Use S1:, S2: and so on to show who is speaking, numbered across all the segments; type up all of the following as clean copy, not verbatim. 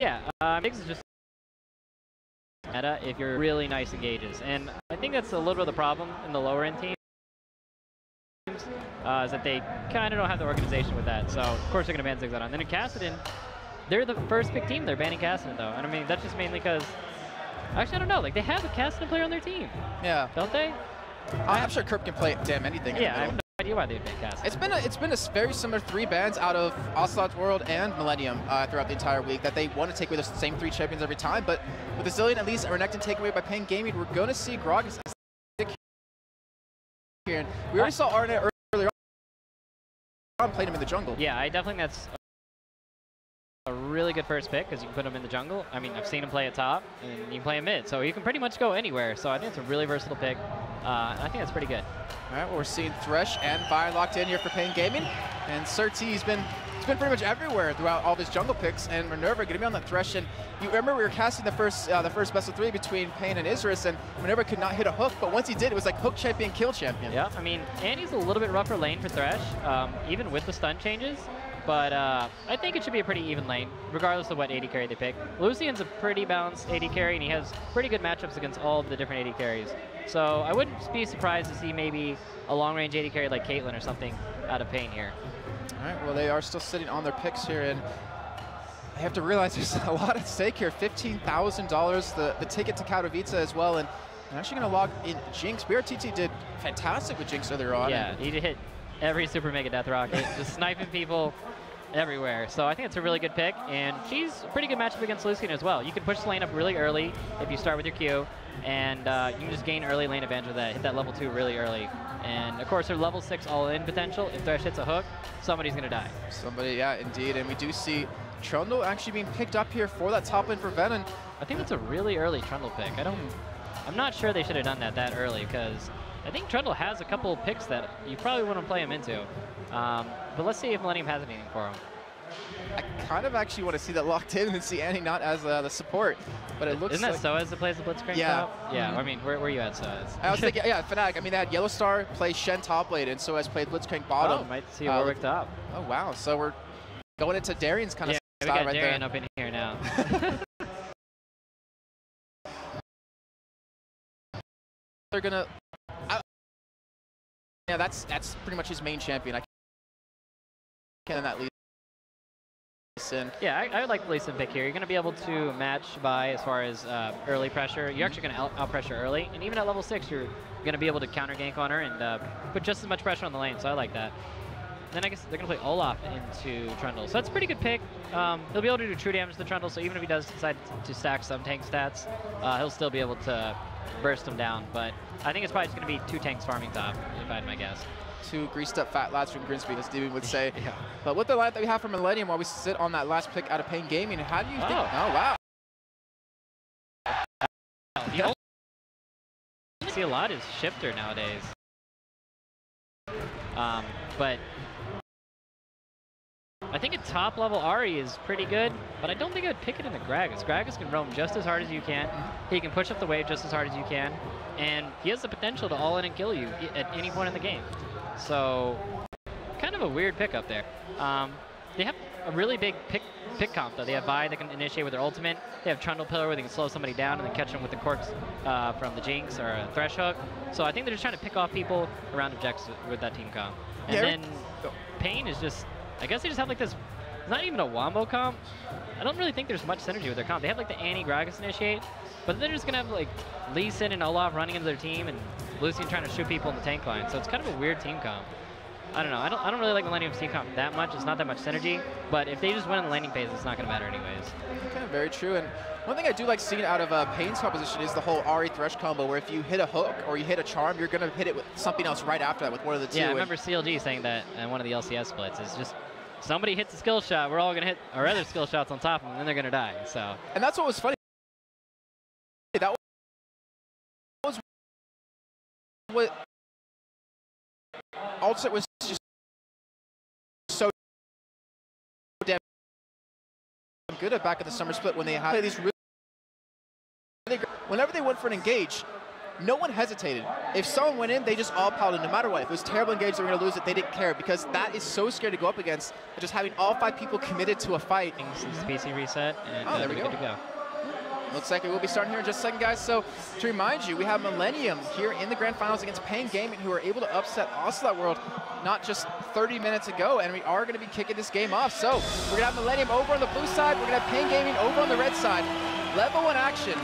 S1: Yeah, Biggs is just meta if you're really nice engages. And I think that's a little bit of the problem in the lower end teams, is that they kind of don't have the organization with that. So, of course, they're going to ban Zigzag on. Then in Kassadin, they're the first pick team. They're banning Kassadin, though. And I mean, that's just mainly because, actually, I don't know. Like, they have a Kassadin player on their team. Yeah. Don't they?
S2: I'm sure Kerp can play damn anything.
S1: Yeah, I have no idea why they'd ban Kassadin.
S2: It's been a very similar 3 bans out of Ocelot's World and Millenium throughout the entire week, that they want to take away the same 3 champions every time. But with the Zillion, at least, Renekton take away by paIN Gaming, we're going to see Gragas here. And we already saw Arnett earlier on, played him in the jungle.
S1: Yeah, I definitely think that's a really good first pick, because you can put him in the jungle. I mean, I've seen him play at top, and you can play him mid, so you can pretty much go anywhere. So I think it's a really versatile pick. I think that's pretty good.
S2: All right, well, we're seeing Thresh and Fire locked in here for paIN Gaming, and Surt's been pretty much everywhere throughout all of his jungle picks, and Minerva going to be on that Thresh. And you remember we were casting the first best of 3 between paIN and Isris, and Minerva could not hit a hook, but once he did, it was like hook champion, kill champion.
S1: Yeah, I mean, Annie's a little bit rougher lane for Thresh, even with the stun changes. But I think it should be a pretty even lane, regardless of what AD carry they pick. Lucian's a pretty balanced AD carry, and he has pretty good matchups against all of the different AD carries. So I wouldn't be surprised to see maybe a long-range AD carry like Caitlyn or something out of paIN here.
S2: All right, well, they are still sitting on their picks here, and they have to realize there's a lot at stake here. $15,000, the ticket to Katowice as well, and they're actually going to log in Jinx. BRTT did fantastic with Jinx earlier on.
S1: Yeah, he hit every Super Mega Death Rocket, just sniping people everywhere. So I think it's a really good pick, and she's a pretty good matchup against Lucian as well. You can push the lane up really early if you start with your Q, and you can just gain early lane advantage with that, hit that level 2 really early. And of course, her level 6 all-in potential, if Thresh hits a hook, somebody's gonna die.
S2: Somebody, yeah, indeed. And we do see Trundle actually being picked up here for that top lane for Venom.
S1: I think that's a really early Trundle pick. I'm not sure they should have done that early, because I think Trundle has a couple of picks that you probably want to play him into. But let's see if Millenium has anything for him.
S2: I kind of actually want to see that locked in and see Annie not as the support. But it looks
S1: Isn't that Soaz that plays the Blitzcrank top? Yeah, I mean, where are you at, Soaz?
S2: I was thinking, yeah, Fnatic. I mean, they had Yellow Star play Shen top lane, and Soaz played Blitzcrank bottom.
S1: Oh, might see Warwick top.
S2: Oh, wow. So we're going into Darian's kind of style right there.
S1: We got Darian up in here now.
S2: They're going to... Yeah, that's pretty much his main champion. I can that lead.
S1: Yeah, I would like the Lee Sin pick here. You're going to be able to match by as far as early pressure. You're actually going to out pressure early, and even at level 6, you're going to be able to counter gank on her and put just as much pressure on the lane. So I like that. Then I guess they're going to play Olaf into Trundle. So that's a pretty good pick. He'll be able to do true damage to the Trundle, so even if he does decide to stack some tank stats, he'll still be able to burst him down. But I think it's probably just going to be 2 tanks farming top, if I had my guess.
S2: 2 greased up fat lads from Grimsby, as Steven would say.
S1: Yeah.
S2: But with the lineup that we have from Millenium, while we sit on that last pick out of paIN Gaming, how do you think? Oh, wow.
S1: You only see a lot is Shifter nowadays. But I think a top level Ahri is pretty good, but I don't think I'd pick it in the Gragas. Gragas can roam just as hard as you can. He can push up the wave just as hard as you can. And he has the potential to all in and kill you at any point in the game. So, kind of a weird pick up there. They have a really big pick comp though. They have Vi that can initiate with their ultimate. They have Trundle Pillar where they can slow somebody down and then catch them with the Corks from the Jinx or a Thresh Hook. So I think they're just trying to pick off people around objectives with that team comp. And then paIN is just, I guess they just have like this, it's not even a wombo comp. I don't really think there's much synergy with their comp. They have like the Annie Gragas initiate, but they're just gonna have like Lee Sin and Olaf running into their team and Lucian trying to shoot people in the tank line. So it's kind of a weird team comp. I don't know. I don't really like Millenium's team comp that much. It's not that much synergy, but if they just win in the laning phase, it's not gonna matter anyways.
S2: Okay, very true. And one thing I do like seeing out of paIN's composition is the whole Ahri Thresh combo, where if you hit a hook or you hit a charm, you're gonna hit it with something else right after that, with one of the 2.
S1: Yeah, I remember CLG saying that in one of the LCS splits. It's just somebody hits a skill shot, we're all gonna hit our other skill shots on top of them, and then they're gonna die. So.
S2: And that's what was funny. That was what Ultimate was just so damn good at back at the summer split when they had these really whenever they went for an engage, no one hesitated. If someone went in, they just all piled in, no matter what. If it was terrible engaged, they were going to lose it, they didn't care, because that is so scary to go up against. Just having all 5 people committed to a fight.
S1: Since PC reset, and
S2: there we go.
S1: Good to go.
S2: Looks like it will be starting here in just a second, guys. So to remind you, we have Millenium here in the grand finals against paIN Gaming, who are able to upset Ocelot World not just 30 minutes ago, and we are going to be kicking this game off. So we're going to have Millenium over on the blue side, we're going to have paIN Gaming over on the red side. Level 1 action.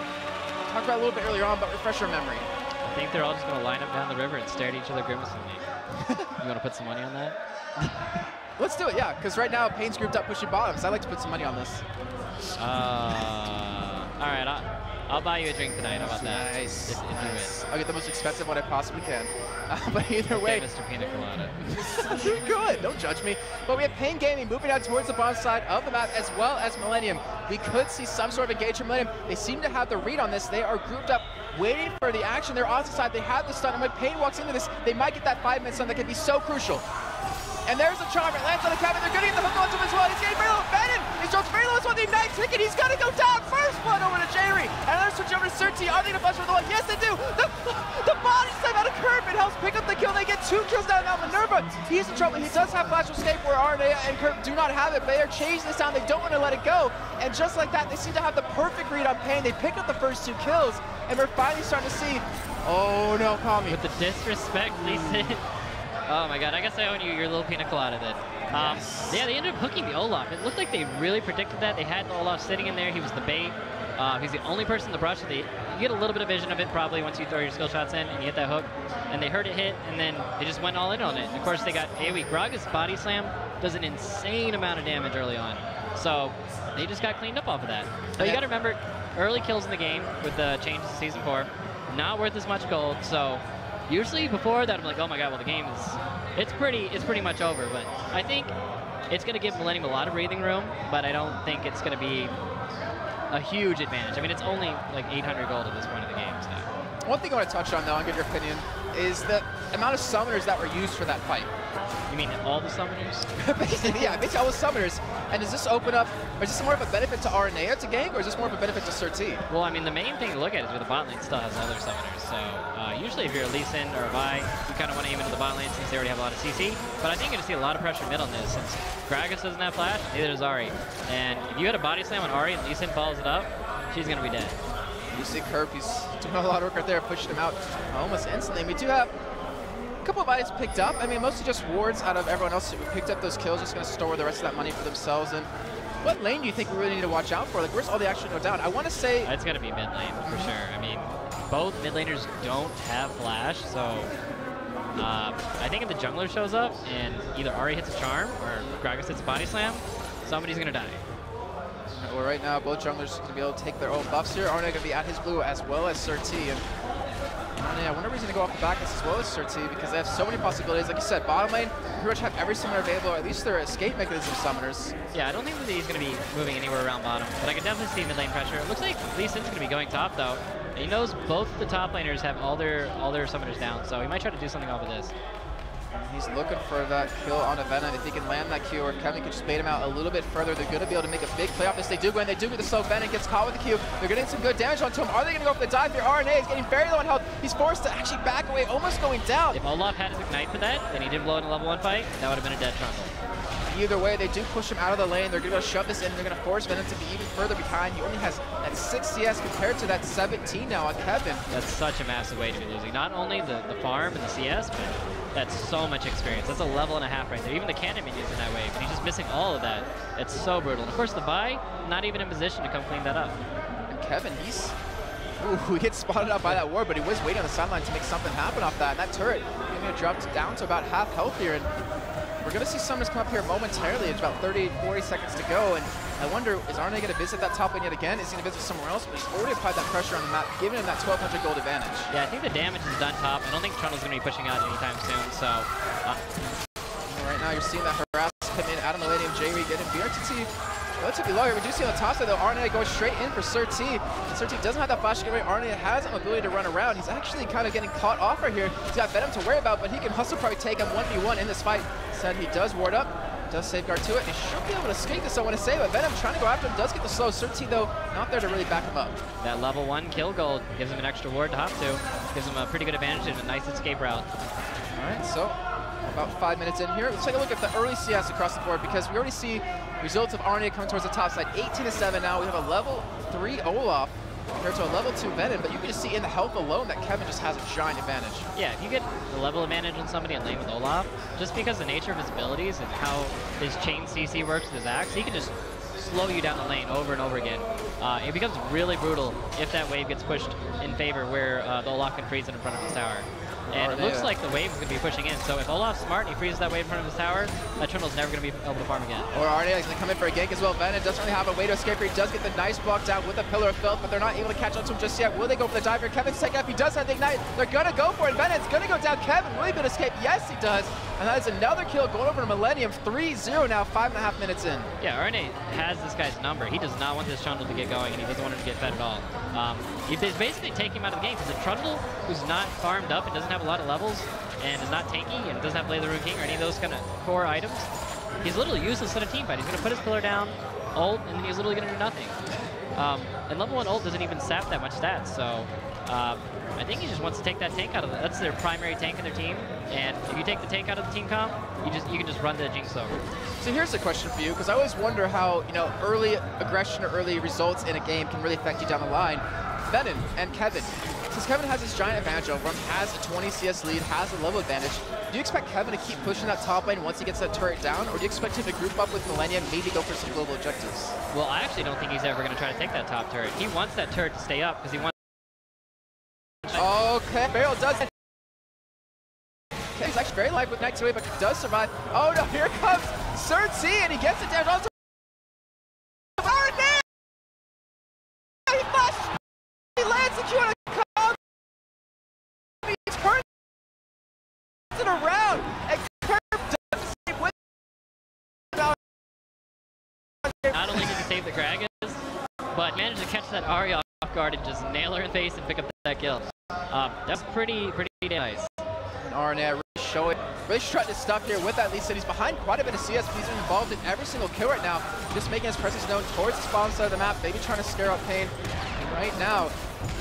S2: Talked about a little bit earlier on, but refresh your memory.
S1: I think they're all just going to line up down the river and stare at each other grimacingly. You want to put some money on that?
S2: Let's do it, yeah, because right now paIN's grouped up pushing bottoms. I'd like to put some money on this.
S1: All right, I'll buy you a drink tonight. How about that?
S2: Nice.
S1: If you win.
S2: I'll get the most expensive one I possibly can. But either way,
S1: Mr. Pina Colada.
S2: Good. Don't judge me. But we have paIN Gaming moving out towards the bottom side of the map, as well as Millenium. We could see some sort of engagement from Millenium. They seem to have the read on this. They are grouped up, waiting for the action. They're off the side. They have the stun, and when paIN walks into this, they might get that 5-minute stun that could be so crucial. And there's the charm. It lands on the cabin. They're going to get the hook onto him as well. He's getting very low. Bannon. He starts very low as well. The Ignite ticket. He's going to go down. First blood over to Jerry. And another switch over to Surti. Are they going to bust for the one? Yes, they do. The body slam out of Curve. It helps pick up the kill. They get 2 kills down. Now Minerva, he's in trouble. He does have Flash Escape where RNA and Curve do not have it. But they are chasing this down. They don't want to let it go. And just like that, they seem to have the perfect read on paIN. They pick up the first 2 kills. And we're finally starting to see, oh no, Kami.
S1: With the disrespect, Lee. Oh my god, I guess I own you your little pina colada then.
S2: Yes.
S1: Yeah, they ended up hooking the Olaf. It looked like they really predicted that. They had the Olaf sitting in there. He was the bait. He's the only person in the brush. You get a little bit of vision of it probably once you throw your skill shots in and you hit that hook. And they heard it hit, and then they just went all in on it. And of course, they got AoE. Graga's body slam does an insane amount of damage early on. So they just got cleaned up off of that. But you got to remember, early kills in the game with the changes to Season 4, not worth as much gold. So usually before that, I'm like, oh my god, well the game is, it's pretty much over. But I think it's going to give Millenium a lot of breathing room, but I don't think it's going to be a huge advantage. I mean, it's only like 800 gold at this point in the game. So.
S2: One thing I want to touch on, though, and get your opinion, is the amount of summoners that were used for that fight.
S1: You mean all the summoners?
S2: Basically, yeah, basically all the summoners. And does this open up, or is this more of a benefit to Aranea to gank, or is this more of a benefit to Surti?
S1: Well, I mean, the main thing to look at is where the bot lane still has other summoners. So usually if you're a Lee Sin or a Vi, you kind of want to aim into the bot lane since they already have a lot of CC. But I think you're going to see a lot of pressure mid on this since Gragas doesn't have flash, neither does Ahri. And if you had a body slam on Ahri and Lee Sin follows it up, she's going to be dead.
S2: You see Curve, he's doing a lot of work right there, pushing him out almost instantly. We do have a couple of items picked up. I mean, mostly just wards out of everyone else who picked up those kills, just going to store the rest of that money for themselves. And what lane do you think we really need to watch out for? Like, where's all the action go down? I want to say...
S1: It's going to be mid lane, for sure. I mean, both mid laners don't have flash, so... I think if the jungler shows up and either Ahri hits a charm or Gragas hits a body slam, somebody's going to die.
S2: Well, right now, both junglers going to be able to take their own buffs here. Arne going to be at his blue as well as Surti. And I wonder if he's going to go off the back as well as Surti because they have so many possibilities. Like you said, bottom lane, pretty much have every summoner available, or at least their escape mechanism summoners.
S1: Yeah, I don't think that he's going to be moving anywhere around bottom, but I can definitely see mid lane pressure. It looks like Lee Sin's going to be going top, though. And he knows both the top laners have all their summoners down, so he might try to do something off of this.
S2: He's looking for that kill on a Venom. If he can land that Q, or Kevin can just bait him out a little bit further, they're going to be able to make a big play off this. They do go in, they do get the slow. Venom gets caught with the Q. They're getting some good damage onto him. Are they going to go for the dive here? RNA is getting very low on health. He's forced to actually back away, almost going down.
S1: If Olaf had his Ignite for that, and he didn't blow in a level 1 fight, that would have been a dead Trundle.
S2: Either way, they do push him out of the lane. They're going to shove this in. They're going to force Venom to be even further behind. He only has that 6 CS compared to that 17 now on Kevin.
S1: That's such a massive way to be losing. Not only the farm and the CS, but that's so much experience. That's a level and a half right there. Even the cannon minions in that wave, and he's just missing all of that. It's so brutal. And of course, the Vi, not even in position to come clean that up.
S2: And Kevin, he gets spotted out by that ward, but he was waiting on the sideline to make something happen off that. And that turret, going to drop down to about half health here. And we're going to see summoners come up here momentarily. It's about 40 seconds to go. And I wonder, is Arne going to visit that top lane yet again? Is he going to visit somewhere else? But he's already applied that pressure on the map, giving him that 1,200 gold advantage.
S1: Yeah, I think the damage is done top. I don't think Trundle's going to be pushing out anytime soon, so...
S2: Right now, you're seeing that harass come in. Adam Millenium, J-Reed getting BRTT relatively low here. We do see on the top side, though, Arne goes straight in for Surti. And Surti doesn't have that flash to get away. Arne has an ability to run around. He's actually kind of getting caught off right here. He's got Venom to worry about, but he can hustle probably take him 1v1 in this fight. Said he does ward up. does safeguard to it. He should be able to escape this, I want to say, but Venom trying to go after him, does get the slow. Certi, though, not there to really back him up.
S1: That level 1 kill gold gives him an extra ward to hop to. Gives him a pretty good advantage and a nice escape route.
S2: All right, so about 5 minutes in here. Let's take a look at the early CS across the board because we already see results of RNA coming towards the top side. 18-7 now. We have a level 3 Olaf compared to a level 2 Venom, but you can just see in the health alone that Kevin just has a giant advantage.
S1: Yeah, if you get the level advantage on somebody in lane with Olaf, just because the nature of his abilities and how his chain CC works with his axe, he can just slow you down the lane over and over again. It becomes really brutal if that wave gets pushed in favor where the Olaf can freeze it in front of his tower. And it looks like the wave is going to be pushing in, so if Olaf's smart and he freezes that wave in front of his tower, that Trundle's never going to be able to farm again.
S2: Or Arnia is going to come in for a gank as well. Venom doesn't really have a way to escape here. He does get the nice block down with a Pillar of Filth, but they're not able to catch up to him just yet. Will they go for the dive here? Kevin's taking up. He does have the ignite. They're going to go for it. Venon's going to go down. Kevin, will he be able to escape? Yes, he does. And that is another kill going over to Millenium. 3-0 now, 5.5 minutes in.
S1: Yeah, RNA has this guy's number. He does not want this Trundle to get going, and he doesn't want him to get fed at all. He's basically taking him out of the game, because a Trundle who's not farmed up and doesn't have a lot of levels, and is not tanky, and doesn't have Blade of the Rune King or any of those kind of core items, he's literally useless in a team fight. He's going to put his pillar down, ult, and then he's literally going to do nothing. And level 1 ult doesn't even sap that much stats, so I think he just wants to take that tank out of it. That's their primary tank in their team, and if you take the tank out of the team comp, you can just run the Jinx over.
S2: So here's a question for you, because I always wonder how early aggression or early results in a game can really affect you down the line. Venom and Kevin. Since Kevin has this giant advantage over him, has a 20 CS lead, has a level advantage, do you expect Kevin to keep pushing that top lane once he gets that turret down, or do you expect him to group up with Millenium, maybe go for some global objectives?
S1: Well, I actually don't think he's ever going to try to take that top turret. He wants that turret to stay up because he wants...
S2: Okay, Barrel does... He's actually very light with next wave, but does survive. Oh no, here comes Certi, and he gets it down. Also, he flashed! He lands the Q on a combo! He turns it around, and Curb does the same with...
S1: Not only did he save the Gragas, but managed to catch that Ahri off guard and just nail her in the face and pick up that kill. That's pretty nice.
S2: And Arnett really strutting his stuff here with that lead set. He's behind quite a bit of CS, but he's involved in every single kill right now, just making his presence known towards the spawn side of the map, maybe trying to scare out paIN. And right now,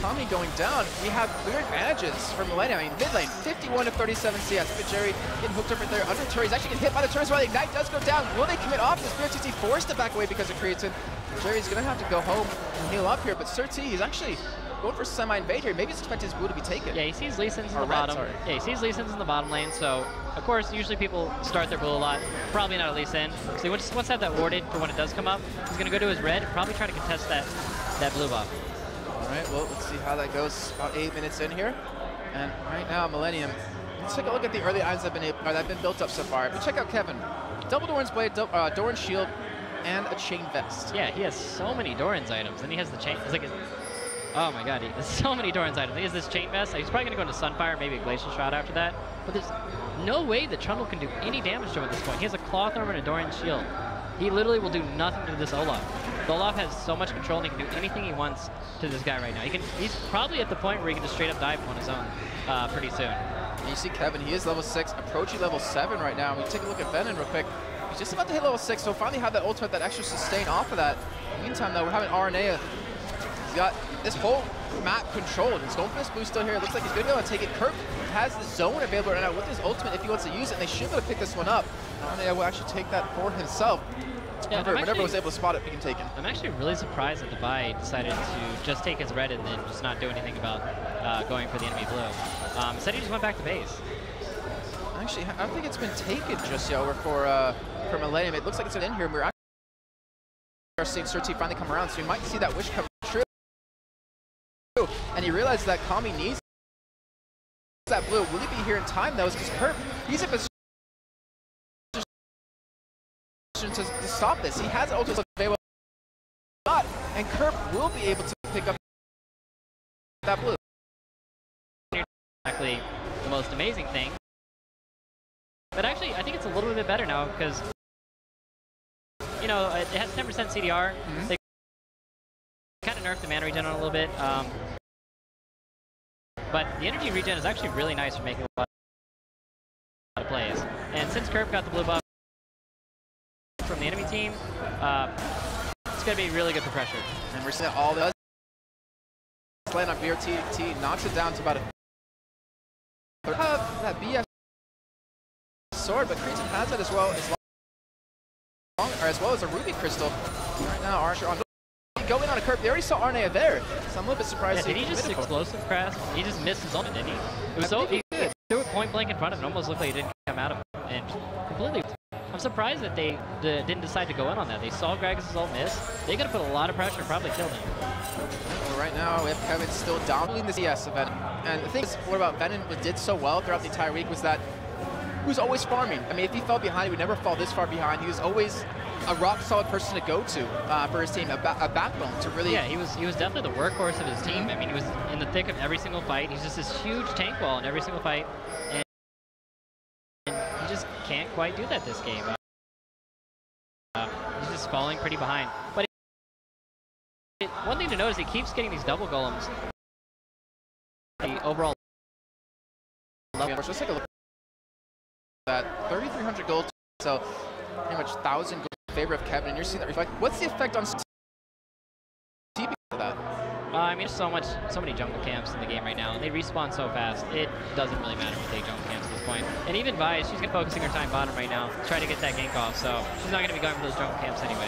S2: Kami going down, we have clear advantages for Millenium. I mean, mid lane, 51 to 37 CS. But Jerry getting hooked up right there under turret. He's actually getting hit by the turret as well. The ignite does go down. Will they commit off? The Spirit TC forced to back away because of Creatine. Jerry's going to have to go home and heal up here, but Certi, he's actually going for semi-invade here. Maybe he's expecting his blue to be taken.
S1: Yeah, he sees Lee Sin's in the bottom. Yeah, he sees Lee Sin's in the bottom lane, so of course, usually people start their blue a lot. Probably not a Lee Sin. So he wants to have that warded for when it does come up. He's going to go to his red and probably try to contest that blue buff.
S2: All right, well, let's see how that goes. About 8 minutes in here. And right now, Millenium, let's take a look at the early items that have been built up so far. But check out Kevin. Double Doran's Blade, Doran's Shield, and a Chain Vest.
S1: Yeah, he has so many Doran's items. And he has the chain. It's like oh my god, he has so many Doran's items. He has this Chain Vest. He's probably going to go into Sunfire, maybe a Glacial Shroud after that. But there's no way that Trundle can do any damage to him at this point. He has a Cloth Armor and a Doran's Shield. He literally will do nothing to this Olaf. The Olaf has so much control and he can do anything he wants to this guy right now. He's probably at the point where he can just straight up dive on his own pretty soon.
S2: And you see Kevin, he is level 6, approaching level 7 right now. We take a look at Venom real quick. He's just about to hit level 6, so finally have that ultimate, that extra sustain off of that. In the meantime, though, we're having RNA. He's got this whole map controlled. He's going for this blue still here. It looks like he's going to be able to take it. Kirk has the zone available right now with his ultimate if he wants to use it, and they should be able to pick this one up. RNA will actually take that for himself. Yeah, whenever was able to spot it, we can take it. I'm
S1: actually really surprised that Dubai decided to just take his red and then just not do anything about going for the enemy blue. Instead, he just went back to base.
S2: Actually, I don't think it's been taken just yet over for Millenium. It looks like it's in here. We're actually seeing Certi finally come around, so we might see that wish come true. And he realizes that Kami needs that blue. Will he be here in time, though? Because Kirk, he's in position to stop this. He has ultimate available, and Kirk will be able to pick up that blue.
S1: Exactly the most amazing thing. But actually, I think it's a little bit better now because, you know, it has 10% CDR. They kind of nerfed the mana regen on it a little bit. But the energy regen is actually really nice for making a lot of plays. And since Curb got the blue buff, from the enemy team, it's going to be really good for pressure.
S2: And we're seeing all the land on VRT knocks it down to about a third of that BS sword, but Cretan has that as well as a ruby crystal. Right now, Archer on going on a curve. They already saw Arne there, so I'm a little bit surprised.
S1: Yeah, did he just explosive crash? He just missed his ultimate, didn't he? It was so he threw it point blank in front of him. It almost looked like it didn't come out of him, and completely. I'm surprised that they didn't decide to go in on that. They saw Gragas' ult miss. They got to put a lot of pressure and probably kill him.
S2: Well, right now, we have Kevin still dominating the CS of Venom. And the thing is, what about Venom did so well throughout the entire week was that he was always farming. I mean, if he fell behind, he would never fall this far behind. He was always a rock-solid person to go to for his team, a backbone to really...
S1: Yeah, he was definitely the workhorse of his team. I mean, he was in the thick of every single fight. He's just this huge tank wall in every single fight. And he just can't quite do that this game. He's just falling pretty behind. But one thing to notice, he keeps getting these double golems. The overall level.
S2: Let's take a look at that. 3,300 gold, so pretty much 1,000 gold in favor of Kevin. And you're seeing that reflect. What's the effect on TP for that?
S1: I mean, there's so many jungle camps in the game right now, and they respawn so fast. It doesn't really matter if they jungle camps at this point. And even Vi, she's focusing her time bottom right now, try to get that gank off. So she's not going to be going for those jungle camps anyways.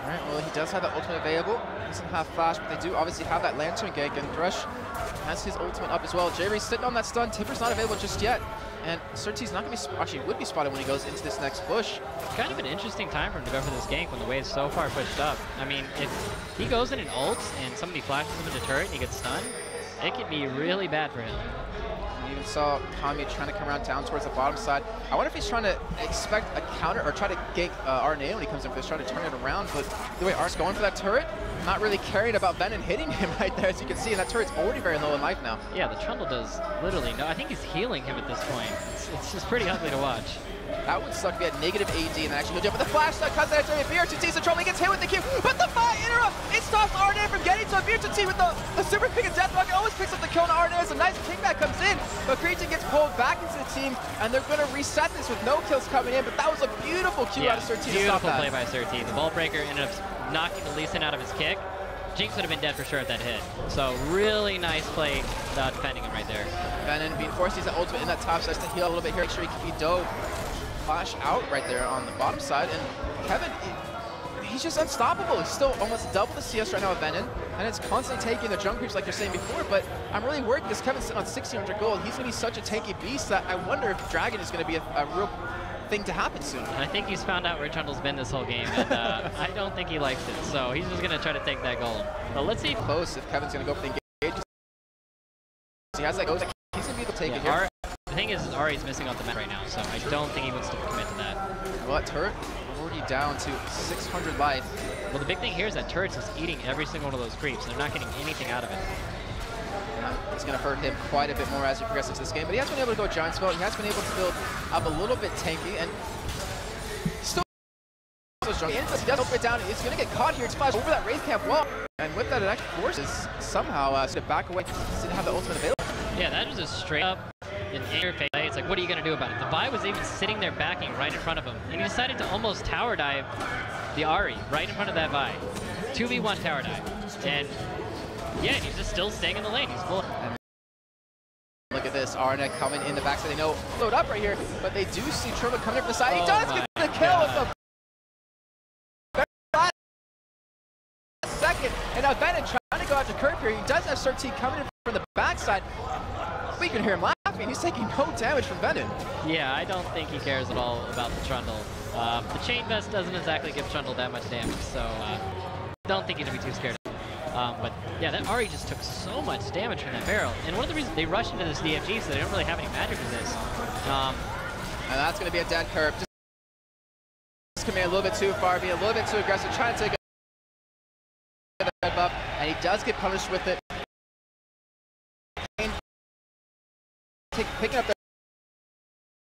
S2: All right, well, he does have the ultimate available. He doesn't have flash, but they do obviously have that lantern gank, and Thresh has his ultimate up as well. J-Ray's sitting on that stun. Tipper's not available just yet. And Surtees not going to be, actually would be spotted when he goes into this next push.
S1: Kind of an interesting time for him to go for this gank when the wave's so far pushed up. I mean, if he goes in and ults and somebody flashes him into turret and he gets stunned, it could be really bad for him.
S2: We even saw Kami trying to come around down towards the bottom side. I wonder if he's trying to expect a counter or try to gank RNA when he comes in for this, trying to turn it around. But the way Art's going for that turret, not really caring about Venom hitting him right there, as you can see. And that turret's already very low in life now. Yeah,
S1: the Trundle does literally no. I think he's healing him at this point. It's just pretty ugly to watch.
S2: That would suck if he had negative AD and actually go down. But the flash that cuts that into VRT, the Trundle, he gets hit with the Q. But the fire interrupt, it stops RNA from getting to VRT with the super pick and death bucket. Always picks up the kill on RNA as a nice kickback comes in. But Cretan gets pulled back into the team, and they're going to reset this with no kills coming in. But that was a beautiful Q out of Surtees to stop that.
S1: Beautiful play by Surtees. The ball breaker ended up knocking the Lee Sin out of his kick. Jinx would have been dead for sure at that hit. So really nice play defending him right there.
S2: Venom being forced to use that ultimate in that top side to heal a little bit here. Make sure he dove flash out right there on the bottom side. And Kevin, he's just unstoppable. He's still almost double the CS right now with Venom. And it's constantly taking the junk creeps like you're saying before. But I'm really worried because Kevin's sitting on 1,600 gold. He's going to be such a tanky beast that I wonder if Dragon is going to be a real thing to happen soon.
S1: I think he's found out where Trundle's been this whole game, and I don't think he likes it, so he's just going to try to take that golem. But let's see.
S2: Close if Kevin's going to go for the engage. He has that goes. He's going to be able to take it here.
S1: The thing is, Ari's missing off the map right now, so I don't think he wants to commit to that.
S2: Well, that turret already down to 600 life.
S1: Well, the big thing here is that turret's just eating every single one of those creeps, and they're not getting anything out of it.
S2: It's going to hurt him quite a bit more as he progresses into this game, but he has been able to go giant spell. He has been able to build up a little bit tanky, and still so strong. He does open it down. It's going to get caught here. It's flashed over that Wraith Camp wall, and with that, it actually forces somehow to back away. He didn't have the ultimate available.
S1: Yeah, that was just straight up in your face. It's like, what are you going to do about it? The Vi was even sitting there backing right in front of him, and he decided to almost tower dive the Ahri right in front of that Vi. 2v1 tower dive, and yeah, he's just still staying in the lane. He's full.
S2: And look at this, Arna coming in the backside. They know load up right here, but they do see Truma coming in from the side. He does get the kill with the very last second. And now Venom trying to go after Curve here. He does have Surtees coming in from the backside. But you can hear him laughing. He's taking no damage from Venom.
S1: Yeah, I don't think he cares at all about the Trundle. The Chain Vest doesn't exactly give Trundle that much damage, so I don't think he's going to be too scared. But yeah, that Ahri just took so much damage from that barrel. And one of the reasons they rush into this DFG so they don't really have any magic resist.
S2: And that's going to be a dead curve. Just coming a little bit too far, being a little bit too aggressive, trying to take a red buff, and he does get punished with it. Picking up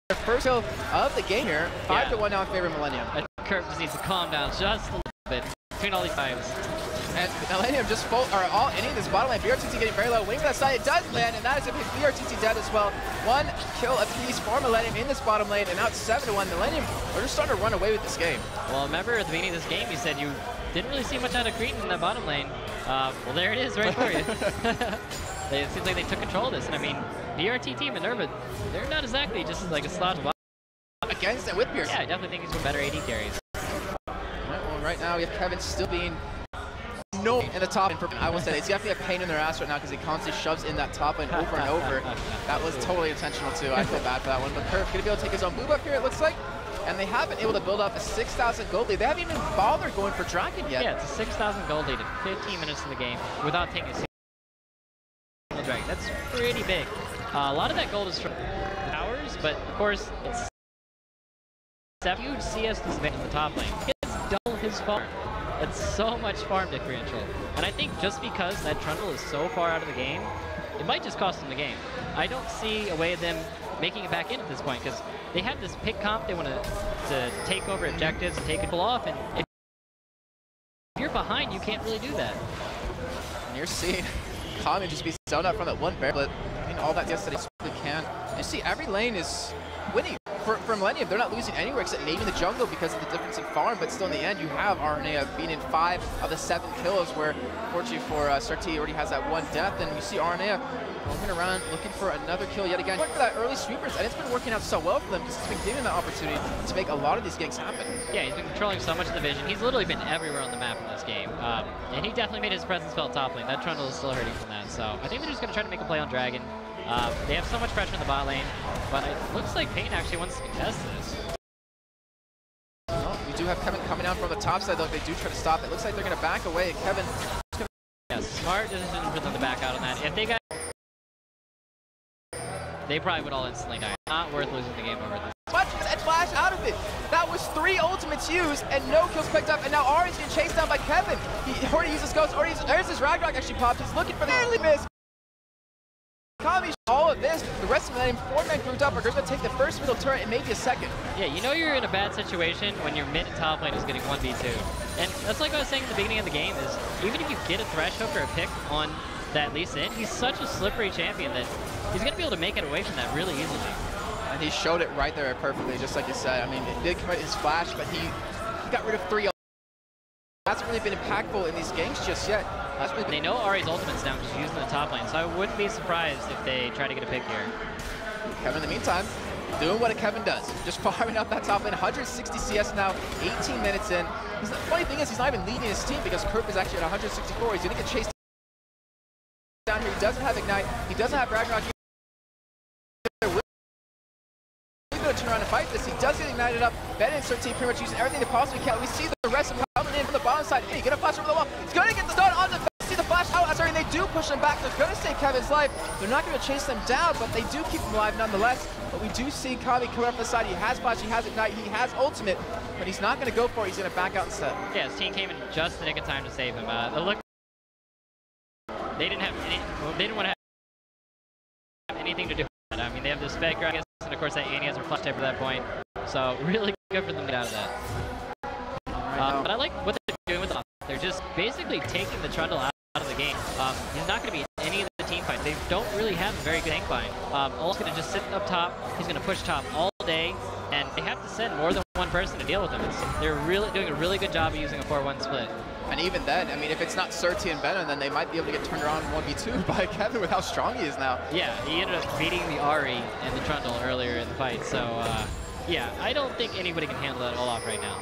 S2: the first kill of the game here. 5-1 now in favor of Millenium.
S1: Curve just needs to calm down just a little bit between all these fives.
S2: And Millenium just any of this bottom lane. VRTT getting very low. Waiting for that side. It does land, and that is if VRTT dead as well. One kill. kill of Peace for Millenium in this bottom lane, and now it's 7-1. Millenium are just starting to run away with this game.
S1: Well, remember at the beginning of this game, you said you didn't really see much out of Cretan in the bottom lane. Well, there it is right for you. It seems like they took control of this, and I mean, VRT team Minerva, they're not exactly just like a slot
S2: against it with Pierce.
S1: Yeah, I definitely think he's one better AD carries.
S2: Well, right now we have Kevin still being in the top lane. I will say it's definitely a pain in their ass right now because he constantly shoves in that top lane over and over. That was totally intentional too. I feel bad for that one. But Curve gonna be able to take his own move up here, it looks like. And they haven't been able to build up a 6,000 gold lead. They haven't even bothered going for Dragon yet.
S1: Yeah, it's a 6,000 gold lead in 15 minutes of the game without taking a single Dragon. That's pretty big. A lot of that gold is from towers, but of course it's a huge CS disadvantage in the top lane. It's double his farm. It's so much farm differential. And I think just because that Trundle is so far out of the game, it might just cost them the game. I don't see a way of them making it back in at this point because they have this pick comp. They want to take over objectives and take it off. And if you're behind, you can't really do that.
S2: And you're seeing Kami just be zoned out from that one barrel, but I mean, all that yes that he really can. And you see every lane is winning. For Millenium, they're not losing anywhere except maybe in the jungle because of the difference in farm, but still in the end, you have RNA being in 5 of the 7 kills, where fortunately for Sarti already has that one death, and you see RNA moving around, looking for another kill yet again. Going for that early sweepers, and it's been working out so well for them because it's been giving them that opportunity to make a lot of these ganks happen.
S1: Yeah, he's been controlling so much of the vision. He's literally been everywhere on the map in this game, and he definitely made his presence felt top lane. That Trundle is still hurting from that, so I think they're just going to try to make a play on Dragon. They have so much pressure in the bot lane, but it looks like paIN actually wants to contest this.
S2: Well, we do have Kevin coming out from the top side, though. If they do try to stop it, looks like they're going to back away. Kevin.
S1: Yeah, smart decision for them to back out on that. If they got, they probably would all instantly die. Not worth losing the game over this.
S2: And flash out of it. That was 3 ultimates used and no kills picked up, and now Ari's getting chased down by Kevin. He already uses Ghost. There's his Ragnarok actually popped. He's looking for the early miss. Kami, all of this, the rest of the team, 4-man grouped up, are going to take the first middle turret and maybe a second.
S1: Yeah, you know you're in a bad situation when your mid and top lane is getting 1v2. And that's like I was saying at the beginning of the game is, even if you get a Thresh hook or a pick on that Lee Sin, he's such a slippery champion that he's going to be able to make it away from that really easily.
S2: And he showed it right there perfectly, just like you said. I mean, it did commit his flash, but he got rid of 3. Hasn't really been impactful in these games just yet.
S1: They know Ari's ultimate's down because he's using the top lane, so I wouldn't be surprised if they try to get a pick here.
S2: Kevin, in the meantime, doing what a Kevin does. Just farming up that top lane. 160 CS now, 18 minutes in. The funny thing is, he's not even leading his team because Kerp is actually at 164. He's going to get chased down here. He doesn't have Ignite. He doesn't have Ragnarok. Turn around and fight this. He does get ignited up. Ben and Sarti pretty much using everything they possibly can. We see the rest of them coming in from the bottom side. Hey, get a flash over the wall. He's going to get the stun on the see the flash out. Sorry, they do push him back. They're going to save Kevin's life. They're not going to chase them down, but they do keep him alive nonetheless. But we do see Kami coming up the side. He has flash, he has ignite, he has ultimate, but he's not going to go for it. He's going to back out instead.
S1: Yeah, his team came in just the nick of time to save him. They didn't have any. They didn't want to have anything to do with it. I mean, they have this Spec Dragon. And of course that Annie has her flash tape at that point. So really good for them to get out of that. But I like what they're doing with them. They're just basically taking the Trundle out of the game. He's not going to be in any of the team fights. They don't really have a very good tank bind. Ul's going to just sit up top. He's going to push top all day. And they have to send more than one person to deal with him. They're really doing a really good job of using a 4-1 split.
S2: And even then, I mean, if it's not Surti and Venom, then they might be able to get turned around 1v2 by Kevin with how strong he is now.
S1: Yeah, he ended up beating the Ari and the Trundle earlier in the fight. So, yeah, I don't think anybody can handle that all off right now.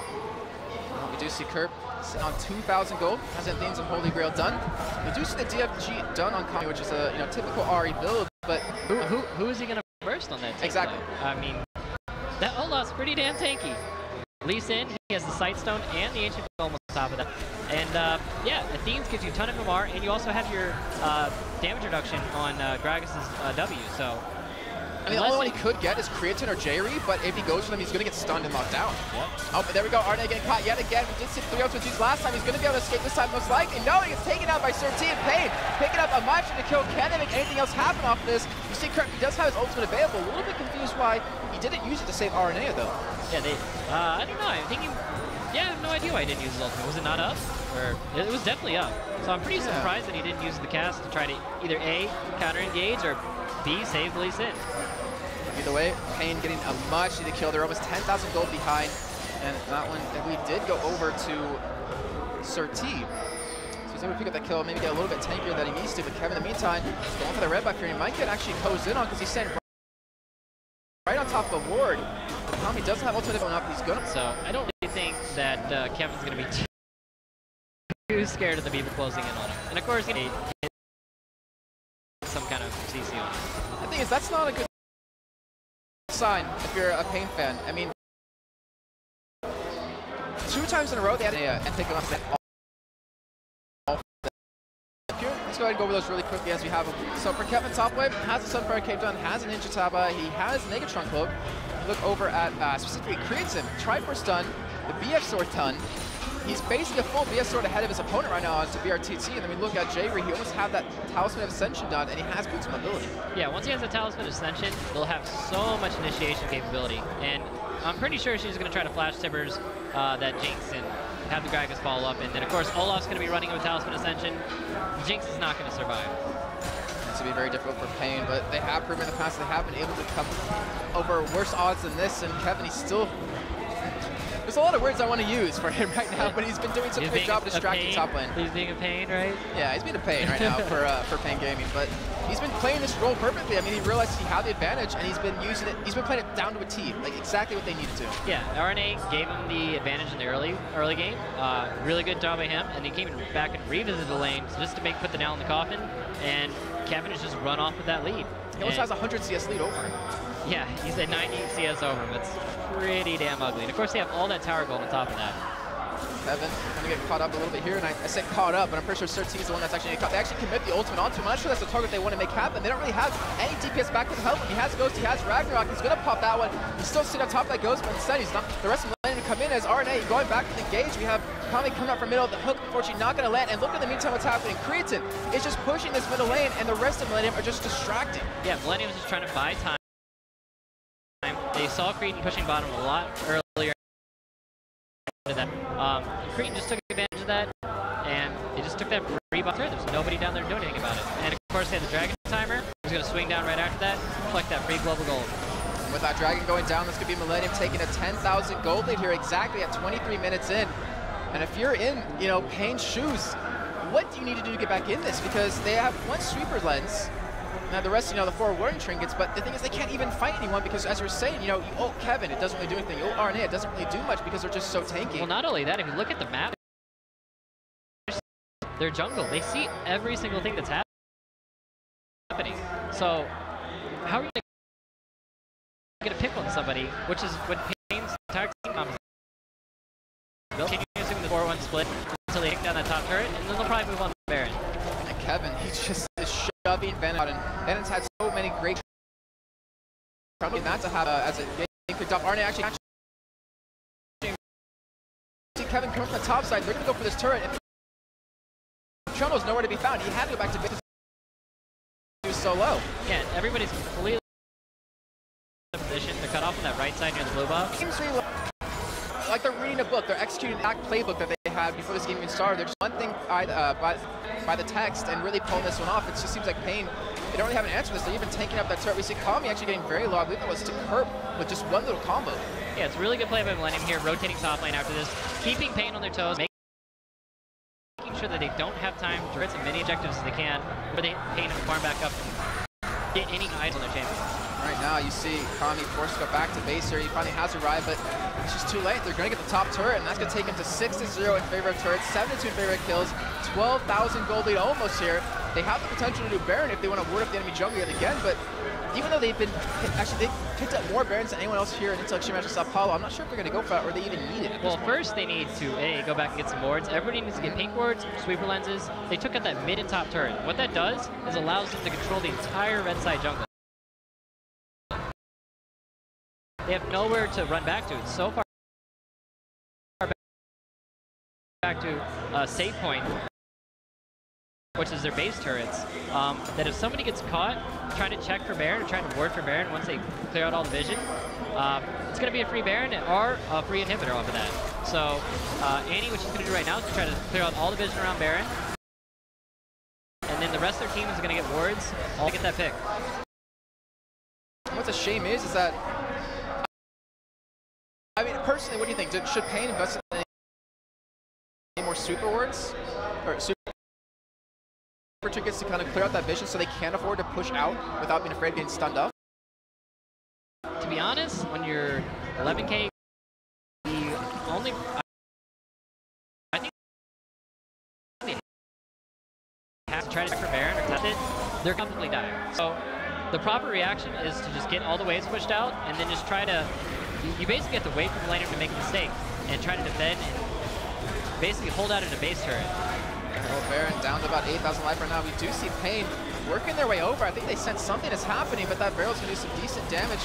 S2: Well, we do see Kerp sitting on 2,000 gold, hasn't things of Holy Grail done. We do see the DFG done on Kami, which is a typical Ari build, but
S1: who is he going to burst on that tank?
S2: Exactly.
S1: I mean, that Olaf's pretty damn tanky. Lee Sin, he has the Sightstone and the Ancient Golem on top of that. And yeah, Athene's gives you a ton of MR, and you also have your damage reduction on Gragas' W, so...
S2: I mean, the only one he could get is Creatine or Jerry, but if he goes for them, he's going to get stunned and locked down.
S1: Yep.
S2: Oh, but there we go. Arne getting caught yet again. We did see 3 ultimates last time. He's going to be able to escape this time, most likely. No, he gets taken out by Surti and paIN. Picking up a Machi to kill. Can they make anything else happen off this? You see, Kirk, he does have his ultimate available. A little bit confused why he didn't use it to save RNA, though.
S1: Yeah, I don't know. I'm thinking... Yeah, I have no idea why he didn't use his ultimate. Was it not up? Or it was definitely up. So I'm pretty surprised that he didn't use the cast to try to either A, counter-engage, or B, save Lee Sin.
S2: Either way, paIN getting a much needed kill. They're almost 10,000 gold behind. And that one, we did go over to Sir T. So he's able to pick up that kill, maybe get a little bit tankier than he needs to. But Kevin, in the meantime, going for the red buff here. He might get actually closed in on because he's standing right on top of the ward. But Tommy doesn't have ultimate going up. He's good.
S1: So I don't really think that Kevin's going to be too scared of the people closing in on him. And of course, he hit some kind of CC on him.
S2: The thing is, that's not a good sign if you're a paIN fan. I mean, 2 times in a row they had and pick him up. Let's go ahead and go over those really quickly as we have them. So for Kevin top lane, has a Sunfire Cape Done, has a Ninja Taba, he has Negatron Cloak. Look over at specifically Creates him. Triforce done, the BF Sword done. He's basically a full BF Sword ahead of his opponent right now onto BRTT, and then we look at Jayri, he almost had that Talisman of Ascension done, and he has Boots Mobility. Yeah,
S1: once he has the Talisman of Ascension, they'll have so much initiation capability, and I'm pretty sure she's going to try to flash Tibbers that Jinx and have the Gragas follow up, and then of course Olaf's going to be running with Talisman Ascension. Jinx is not going to survive.
S2: It's going to be very difficult for paIN, but they have proven in the past they have been able to come over worse odds than this, and Kevin, he's still... There's a lot of words I want to use for him right now, but he's been doing such a good job distracting top lane.
S1: He's being a paIN, right?
S2: Yeah, he's being a paIN right now for paIN Gaming, but he's been playing this role perfectly. I mean, he realized he had the advantage, and he's been using it. He's been playing it down to a T, like exactly what they needed to.
S1: Yeah, RNA gave him the advantage in the early game. Really good job by him, and he came back and revisited the lane just to put the nail in the coffin, and Kevin has just run off with that lead.
S2: He almost has a 100 CS lead over him.
S1: Yeah, he's at 90 CS over him. It's pretty damn ugly. And of course, they have all that tower gold on top of that.
S2: Kevin kind of get caught up a little bit here, and I said caught up, but I'm pretty sure Sir T is the one that's actually caught. They actually commit the ultimate onto him. I'm not sure that's the target they want to make happen. They don't really have any DPS back with help. He has Ghost, he has Ragnarok. He's going to pop that one. He's still sitting on top of that Ghost, but instead he's not. The rest of the lane to come in as RNA going back to the engage. We have Kami coming up from middle of the hook, unfortunately not going to land. And look in the meantime what's happening. Creatin is just pushing this middle lane, and the rest of Millenium are just distracting.
S1: Yeah, Millenium is just trying to buy time. They saw Cretan pushing bottom a lot earlier. Cretan just took advantage of that, and they just took that free buff. There's nobody down there doing anything about it. And of course, they had the Dragon Timer. He's going to swing down right after that, collect that free global gold.
S2: With that Dragon going down, this could be Millenium taking a 10,000 gold lead here exactly at 23 minutes in. And if you're in, paIN's shoes, what do you need to do to get back in this? Because they have one sweeper lens. Now the rest, the 4 warning trinkets, but the thing is they can't even fight anyone because, as you're saying, you ult Kevin, it doesn't really do anything. You ult RNA, it doesn't really do much because they're just so tanky.
S1: Well, not only that, if you look at the map, their jungle, they see every single thing that's happening. So, how are you going to pick on somebody, which is what paIN's entire team comes continuing the 4-1 split until they take down that top turret, and then they'll probably move on to Baron.
S2: And Kevin, he's just shoving Venom out, and Venom's had so many great not to have as a game picked up. Arne actually see Kevin come from the top side. They're going to go for this turret. And Trundle's nowhere to be found. He had to go back to base. He was so low.
S1: Yeah, everybody's completely in position. They're cut off on that right side near the blue buff.
S2: Seems really like they're reading a book. They're executing the playbook that they had before this game even started. They're just one thing by the text and really pulling this one off. It just seems like paIN, they don't really have an answer to this. They're even tanking up that turret. We see Kami actually getting very low. I believe that was to Kerp with just one little combo.
S1: Yeah, it's a really good play by Millenium here, rotating top lane after this, keeping paIN on their toes, making sure that they don't have time to get as many objectives as they can, where they paIN and farm back up and get any eyes on their champion.
S2: Right now, you see Kami forced to go back to base here. He finally has arrived, but it's just too late. They're going to get the top turret, and that's going to take him to 6-0 in favor of turrets, 7-2 in favor of kills, 12,000 gold lead almost here. They have the potential to do Baron if they want to ward up the enemy jungle yet again, but even though they've picked up more Barons than anyone else here in IEM Sao Paulo, I'm not sure if they're going to go for that or they even need it.
S1: Well, first they need to, go back and get some wards. Everybody needs to get pink wards, sweeper lenses. They took out that mid and top turret. What that does is allows them to control the entire red side jungle. They have nowhere to run back to. It's so far back to save point, which is their base turrets, that if somebody gets caught trying to check for Baron or trying to ward for Baron once they clear out all the vision, it's going to be a free Baron or a free inhibitor off of that. So Annie, what she's going to do right now is try to clear out all the vision around Baron, and then the rest of their team is going to get wards all to get that pick.
S2: what's a shame is that, I mean, personally, what do you think? Should paIN invest in any more super wards? Or super tickets to kind of clear out that vision so they can't afford to push out without being afraid of getting stunned up?
S1: To be honest, when you're 11K, the only... I think they have to try to check for Baron or test it, they're completely dying. So the proper reaction is to just get all the waves pushed out and then just try to... You basically have to wait for the laner to make a mistake and try to defend and basically hold out in a base turret.
S2: Well, Baron down to about 8,000 life right now. We do see paIN working their way over. I think they sense something is happening, but that barrel's going to do some decent damage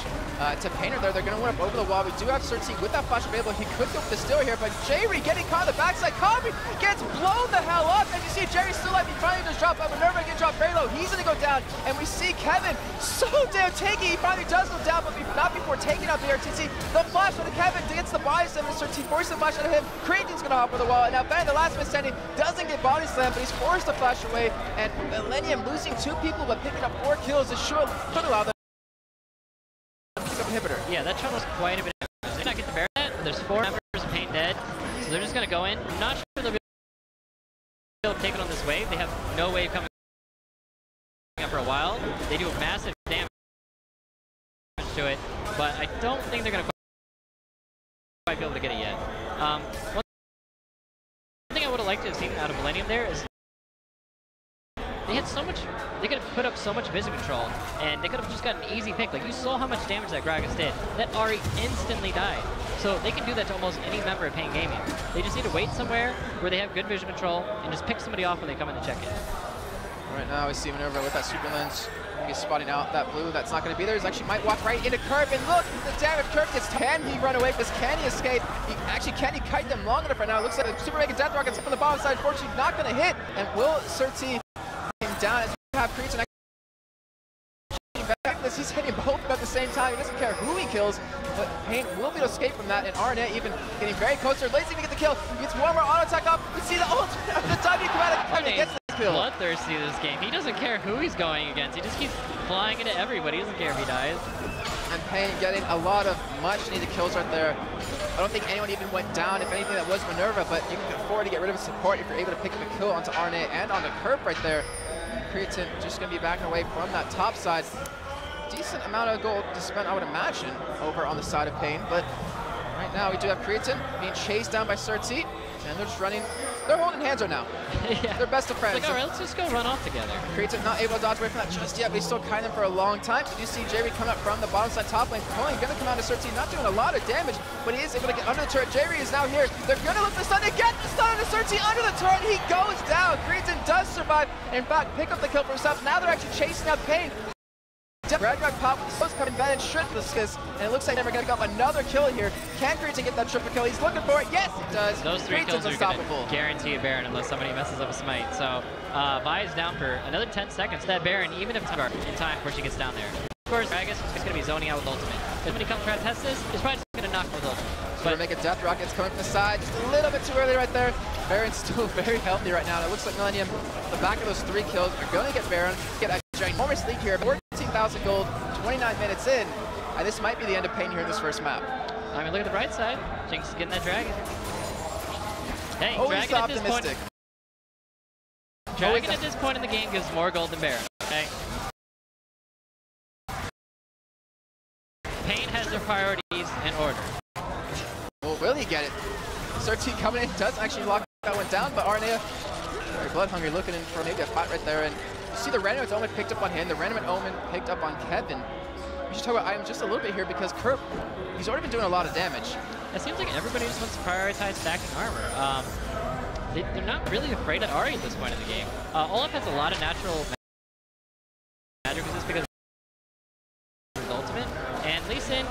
S2: to paIN there. They're going to win up over the wall. We do have Certi with that flash available. He could go for the steal here, but Jerry getting caught on the backside. Kobe gets blown the hell up, and you see Jerry still alive. He finally just dropped up. Minerva gets dropped very low. He's going to go down, and we see Kevin so damn tanky. He finally does go down, but not before taking out the RTC. The flash for the Kevin gets the body slam, and Certi forces the flash out of him. Creating's going to hop over the wall, and now Ben, the last man standing, doesn't get body slam, but he's forced to flash away, and Millenium losing 2 people, but picking up 4 kills. This sure could allow them to pick up inhibitor.
S1: Yeah, that trouble's quite a bit. They did not get the Baron yet, but there's 4 members of paIN dead, so they're just going to go in. I'm not sure they'll be able to take it on this wave. They have no wave coming up for a while. They do massive damage to it, but I don't think they're going to quite be able to get it yet. One thing I would have liked to have seen out of Millenium there is they had so much, they could have put up so much vision control, and they could have just got an easy pick. Like, you saw how much damage that Gragas did. That Ahri instantly died. So they can do that to almost any member of paIN Gaming. They just need to wait somewhere where they have good vision control and just pick somebody off when they come in to check it.
S2: Right now we see Minerva with that super lens. He's spotting out that blue. That's not going to be there. He actually might walk right into Curve, and look, the damage. Curve gets, can he run away? Because can he escape? Can he kite them long enough right now? It looks like the super mega death rockets up on the bottom side. Fortunately, not going to hit. And will Certi him down as we have Creature back this? He's hitting both at the same time. He doesn't care who he kills, but paIN will be able to escape from that. And RNA even getting very close there. Lazy to get the kill. He gets one more auto attack up. We see the ult. The time he come out of the gets the kill.
S1: Bloodthirsty this game. He doesn't care who he's going against. He just keeps flying into everybody. He doesn't care if he dies.
S2: And paIN getting a lot of much needed kills right there. I don't think anyone even went down. If anything, that was Minerva, but you can afford to get rid of his support if you're able to pick up a kill onto RNA and on the Curve right there. Creatine just going to be backing away from that top side. Decent amount of gold to spend, I would imagine, over on the side of paIN, but right now we do have Creatine being chased down by Certi, and they're just running. They're holding hands right now. Yeah. They're best of friends.
S1: It's like, all right, let's just go run off together.
S2: Creatine not able to dodge away from that just yet, but he's still kiting them for a long time. So you see Jerry coming up from the bottom side top lane. Only going to come out to Certi, not doing a lot of damage, but he is able to get under the turret. Jerry is now here. They're going to look for the stun. They get the stun on Certi under the turret. He goes down. Creatine does survive. In fact, pick up the kill for himself. Now they're actually chasing out paIN. Ragnarok pop with the coming back and should this, and it looks like they're going to get up another kill here. Can Creatine get that triple kill? He's looking for it. Yes, it does.
S1: Those 3 kills are
S2: unstoppable.
S1: Guarantee a Baron unless somebody messes up a smite. So Vi is down for another 10 seconds. That Baron, even if in time before she gets down there. Of course, Gragas is going to be zoning out with ultimate. Because when he comes try to test this, he's probably just going to knock with ultimate.
S2: But make a death rockets coming from the side, just a little bit too early right there. Baron's still very healthy right now. It looks like Millenium, the back of those 3 kills, are going to get Baron, get a ginormous lead here. 14,000 gold, 29 minutes in, and this might be the end of paIN here in this first map.
S1: I mean, look at the bright side. Jinx is getting that dragon. Hey,
S2: always
S1: dragon
S2: optimistic.
S1: Dragon at this point in the game gives more gold than Baron. Okay. paIN has their priorities in order.
S2: Well, will he get it? Certi coming in does actually lock that one down, but RNA very blood hungry, looking in for maybe a fight right there. And you see the Random Omen picked up on him, the Random Omen picked up on Kevin. We should talk about items just a little bit here because Kerp, he's already been doing a lot of damage.
S1: It seems like everybody just wants to prioritize stacking armor. They're not really afraid of Ahri at this point in the game. Olaf has a lot of natural magic resist because of his ultimate, and Lee Sin,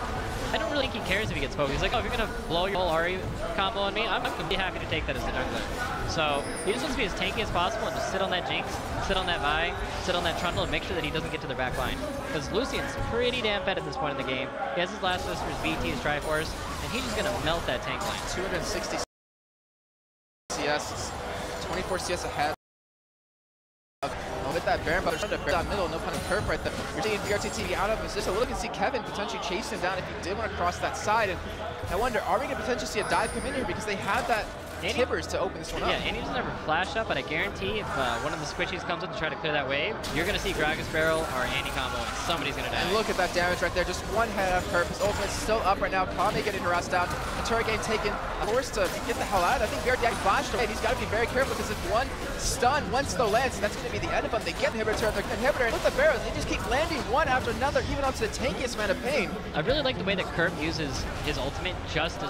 S1: I don't really think he cares if he gets poked. He's like, oh, if you're going to blow your whole Ahri combo on me, I'm going to be happy to take that as a jungler. So he just wants to be as tanky as possible and just sit on that Jinx, sit on that Vi, sit on that Trundle, and make sure that he doesn't get to their back line. Because Lucian's pretty damn fed at this point in the game. He has his last for his BT, his Triforce, and he's just going to melt that tank line.
S2: 260 CS, 24 CS ahead of And with that Baron buff, down middle, no pun in curve right there. You're seeing BRTT out of position. Look and see Kevin potentially chasing him down if he did want to cross that side. And I wonder, are we going to potentially see a dive come in here because they have that Tibbers to open this one up?
S1: Yeah, Andy doesn't ever flash up, but I guarantee if one of the squishies comes in to try to clear that wave, you're going to see Gragas Barrel or Andy combo, and somebody's going to die.
S2: And look at that damage right there. Just one head of Curve. His ultimate's still up right now. Kame getting harassed down. The turret game taken. Forced to get the hell out. I think BRTT flashed away. He's got to be very careful because if one stun, one still lands, that's going to be the end of them. They get the inhibitor, they're inhibitor, and with the barrels, they just keep landing one after another, even onto the tankiest amount of pain. I
S1: really like the way that Curve uses his ultimate just to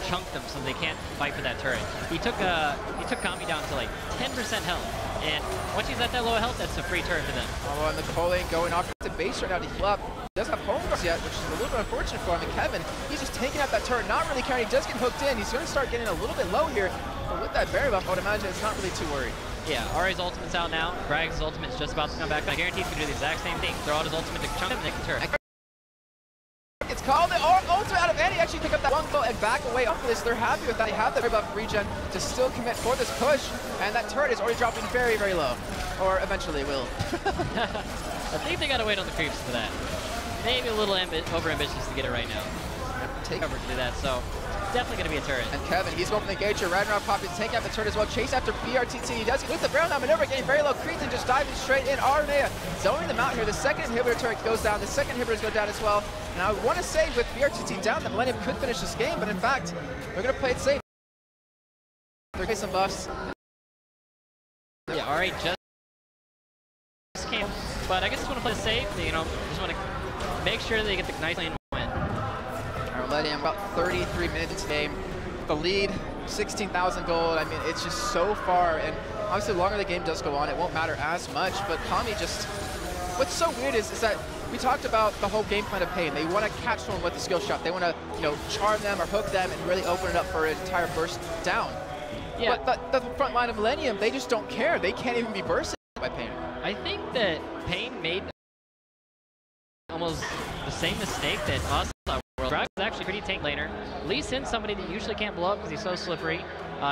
S1: chunk them so they can't fight for that turret. He took Kami down to like 10% health, and once he's at that low health, that's a free turret for them.
S2: Oh, and the Colleen going off the base right now to heal up. He doesn't have home guards yet, which is a little bit unfortunate for him. And Kevin, he's just taking out that turret, not really caring. He does get hooked in. He's going to start getting a little bit low here. But with that berry buff, I would imagine it's not really too worried.
S1: Yeah, Ari's ultimate's out now. Gragas' ultimate's just about to come back. I guarantee he's going to do the exact same thing. Throw out his ultimate to chunk him and take the turret.
S2: It's called the ultimate out of Andy. Actually pick up that one goal and back away off of this. They're happy with that. They have the berry buff regen to still commit for this push. And that turret is already dropping very, very low. Or eventually will.
S1: I think they got to wait on the creeps for that. Maybe a little over-ambitious to get it right now. Take cover to do that, so definitely going to be a turret.
S2: And Kevin, he's going for the engager. Ragnarok popping, take out the turret as well. Chase after BRTT. He does with the barrel now maneuver, getting very low. Cretan just diving straight in. Arnea zoning them out here. The second inhibitor turret goes down. The second inhibitors go down as well. And I want to say with BRTT down, that Millenium could finish this game, but in fact, they're going to play it safe. They're getting some buffs.
S1: Yeah, Ari just came, but I guess just want to play it safe. You know, just want to make sure they get the nice lane win.
S2: Millenium about 33 minutes into the game. The lead, 16,000 gold. I mean, it's just so far, and obviously the longer the game does go on, it won't matter as much, but Kami just, what's so weird is that we talked about the whole game plan of paIN. They want to catch someone with the skill shot. They want to, you know, charm them or hook them and really open it up for an entire burst down. Yeah. But the front line of Millenium, they just don't care. They can't even be bursted by paIN.
S1: I think that paIN made almost the same mistake that us saw. Gragas is actually a pretty tank laner. Lee Sin's somebody that usually can't blow up because he's so slippery.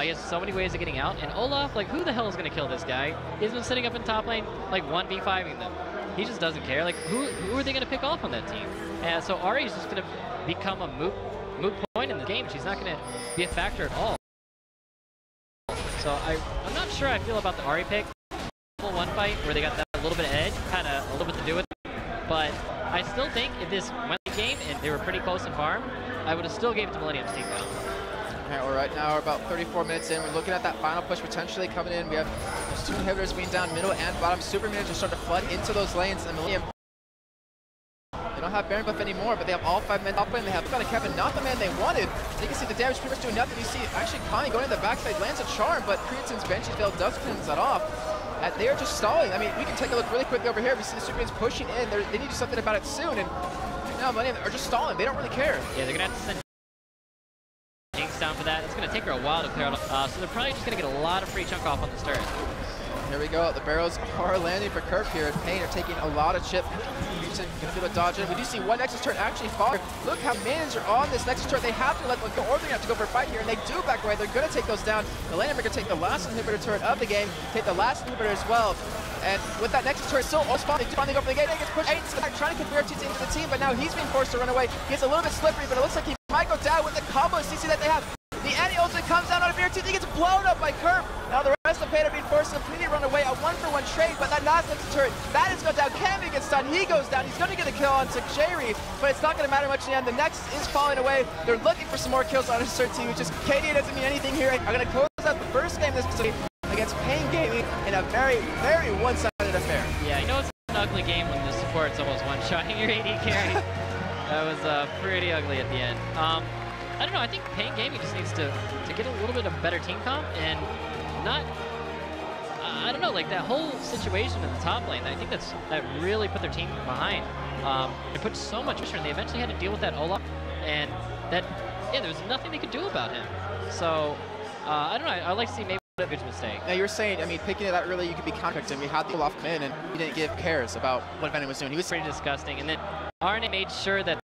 S1: He has so many ways of getting out. And Olaf, like, who the hell is going to kill this guy? He's been sitting up in top lane, like 1v5ing them. He just doesn't care. Like, who are they going to pick off on that team? And so Ari is just going to become a moot point in the game. She's not going to be a factor at all. So I'm not sure I feel about the Ari pick. One fight where they got that little bit of edge, had a little bit to do with it. But I still think if this went the game and they were pretty close in farm, I would have still gave it to Millenium's team now.
S2: All right, well, right now we're about 34 minutes in. We're looking at that final push potentially coming in. We have those two inhibitors being down middle and bottom. Super minions are starting to flood into those lanes, and Millenium, they don't have Baron buff anymore, but they have all 5 men top lane. They have got a Kevin, not the man they wanted. You can see the damage pretty much doing nothing. You see actually Kami going to the backside, lands a charm, but Creatin's Banshee's Veil does cleanse that off. And they are just stalling. I mean, we can take a look really quickly over here. We see the Super Minions pushing in. They need to do something about it soon, and now Millenium are just stalling. They don't really care.
S1: Yeah, they're going to have to send Jinx down for that. It's going to take her a while to clear out. So they're probably just going to get a lot of free chunk off on the turret.
S2: Here we go. The barrels are landing for Curve here. paIN are taking a lot of chip. Gonna be able to dodge it. We do see one Nexus turret actually fall. Look how minions are on this Nexus turret. They have to let one go, or they're gonna have to go for a fight here, and they do back away. They're gonna take those down. Millenium are gonna take the last inhibitor turret of the game, take the last inhibitor as well. And with that Nexus turret still all spawn, they do finally go for the gate. They get pushed. Aiden's back trying to convert BRTT into the team, but now he's being forced to run away. He gets a little bit slippery, but it looks like he might go down with the combo CC that they have. The anti-ultimate comes down on a BRTT, gets blown up by Curve. Now the rest of paIN are being forced to completely run away. A 1-for-1 trade, but that last Nexus turret, that is going down. Kami gets stunned, he goes down. He's going to get a kill on Jerry, but it's not going to matter much in the end. The Nexus is falling away. They're looking for some more kills on his cert team, which is KD doesn't mean anything here. I'm going to close out the first game of this game against paIN Gaming in a very, very one-sided affair.
S1: Yeah, you know it's an ugly game when the support's almost one-shotting your AD carry. That was pretty ugly at the end. I don't know, I think paIN Gaming just needs to get a little bit of better team comp and not, I don't know, like that whole situation in the top lane, I think that really put their team behind. They put so much pressure and they eventually had to deal with that Olaf, and that, yeah, there was nothing they could do about him. So, I don't know, I'd like to see maybe a big mistake.
S2: Now you're saying, I mean, picking it out early, you could be counter-picked. We had the Olaf come in and he didn't give cares about what Venom was doing. He was
S1: pretty disgusting, and then RNA made sure that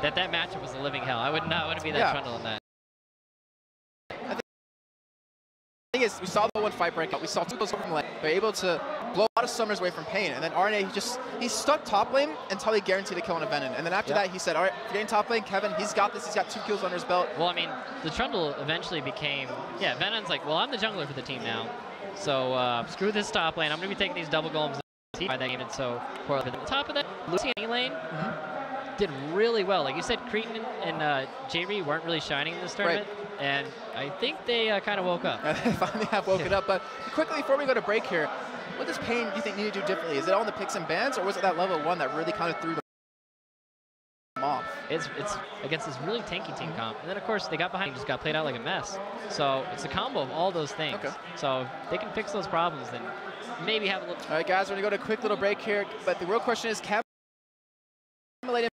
S1: that matchup was a living hell. I would not want to be that trundle in that.
S2: I think the thing is, we saw the one fight break out. We saw two goals from the lane. They're able to blow a lot of summers away from paIN, and then RNA, he stuck top lane until he guaranteed a kill on a Venom. And then after that, he said, all right, if you're getting top lane, Kevin, he's got this. He's got 2 kills under his belt.
S1: Well, I mean, the Trundle eventually became, Venom's like, well, I'm the jungler for the team now. So screw this top lane. I'm going to be taking these double golems. Why that game is so poorly. On top of that, Lucy and E-Lane did really well. Like you said, Cretan and J-Ree weren't really shining in this tournament.
S2: Right.
S1: And I think they kind of woke up.
S2: They finally have woken up. But quickly, before we go to break here, what does paIN, do you think, need to do differently? Is it all in the picks and bans, or was it that level 1 that really kind of threw them off?
S1: It's against this really tanky team comp. And then, of course, they got behind and just got played out like a mess. So it's a combo of all those things.
S2: Okay.
S1: So if they can fix those problems, then maybe have a little...
S2: All right, guys, we're going to go to a quick little break here. But the real question is, can Millenium